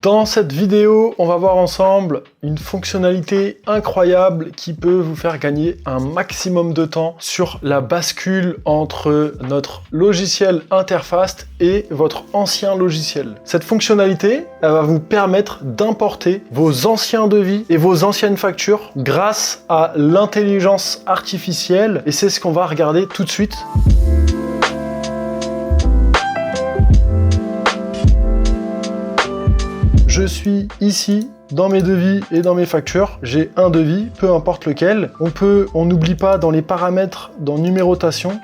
Dans cette vidéo, on va voir ensemble une fonctionnalité incroyable qui peut vous faire gagner un maximum de temps sur la bascule entre notre logiciel Interfast et votre ancien logiciel. Cette fonctionnalité, elle va vous permettre d'importer vos anciens devis et vos anciennes factures grâce à l'intelligence artificielle et c'est ce qu'on va regarder tout de suite. Je suis ici dans mes devis et dans mes factures. J'ai un devis, peu importe lequel. On n'oublie pas dans les paramètres, dans numérotation,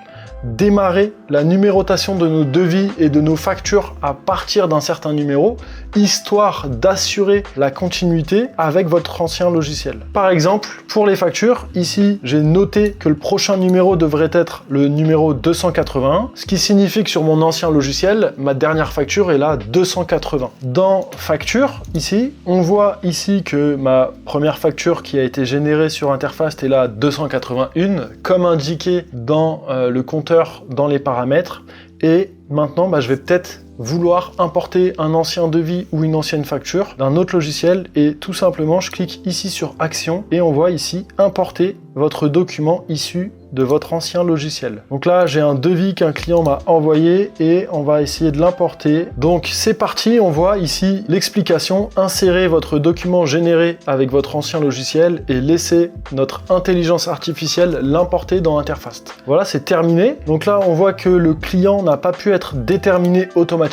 démarrer la numérotation de nos devis et de nos factures à partir d'un certain numéro, histoire d'assurer la continuité avec votre ancien logiciel. Par exemple, pour les factures, ici, j'ai noté que le prochain numéro devrait être le numéro 281, ce qui signifie que sur mon ancien logiciel, ma dernière facture est là 280. Dans facture, ici, on voit ici que ma première facture qui a été générée sur Interfast est là 281, comme indiqué dans le compteur dans les paramètres. Et maintenant, je vais peut-être vouloir importer un ancien devis ou une ancienne facture d'un autre logiciel et tout simplement, je clique ici sur Action et on voit ici importer votre document issu de votre ancien logiciel. Donc là, j'ai un devis qu'un client m'a envoyé et on va essayer de l'importer. Donc c'est parti, on voit ici l'explication. Insérez votre document généré avec votre ancien logiciel et laissez notre intelligence artificielle l'importer dans Interfast. Voilà, c'est terminé. Donc là, on voit que le client n'a pas pu être déterminé automatiquement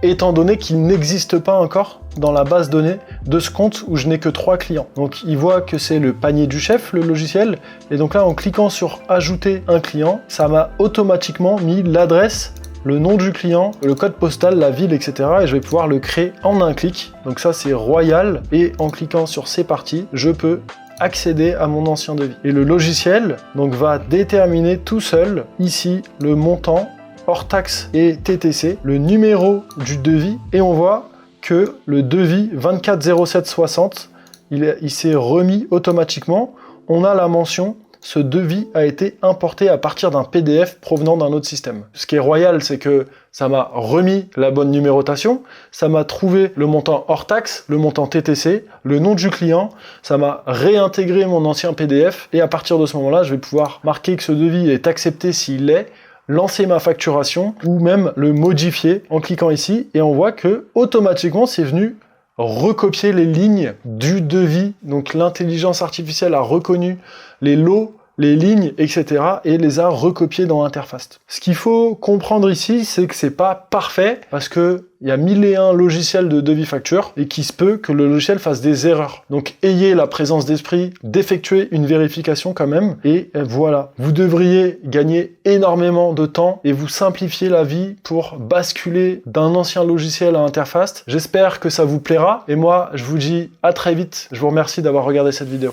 étant donné qu'il n'existe pas encore dans la base données de ce compte où je n'ai que 3 clients. Donc il voit que c'est le panier du chef, le logiciel, et donc là en cliquant sur ajouter un client, ça m'a automatiquement mis l'adresse, le nom du client, le code postal, la ville, etc. et je vais pouvoir le créer en un clic. Donc ça c'est royal, et en cliquant sur c'est parti, je peux accéder à mon ancien devis. Et le logiciel donc va déterminer tout seul ici le montant hors taxe et TTC, le numéro du devis, et on voit que le devis 240760, il s'est remis automatiquement. On a la mention, ce devis a été importé à partir d'un PDF provenant d'un autre système. Ce qui est royal, c'est que ça m'a remis la bonne numérotation, ça m'a trouvé le montant hors taxe, le montant TTC, le nom du client, ça m'a réintégré mon ancien PDF, et à partir de ce moment-là, je vais pouvoir marquer que ce devis est accepté s'il l'est, lancer ma facturation ou même le modifier en cliquant ici et on voit que automatiquement c'est venu recopier les lignes du devis. Donc l'intelligence artificielle a reconnu les lots, les lignes, etc. et les a recopiés dans Interfast. Ce qu'il faut comprendre ici, c'est que c'est pas parfait parce que il y a 1001 logiciels de devis facture et qu'il se peut que le logiciel fasse des erreurs. Donc ayez la présence d'esprit d'effectuer une vérification quand même et voilà. Vous devriez gagner énormément de temps et vous simplifier la vie pour basculer d'un ancien logiciel à Interfast. J'espère que ça vous plaira et moi je vous dis à très vite. Je vous remercie d'avoir regardé cette vidéo.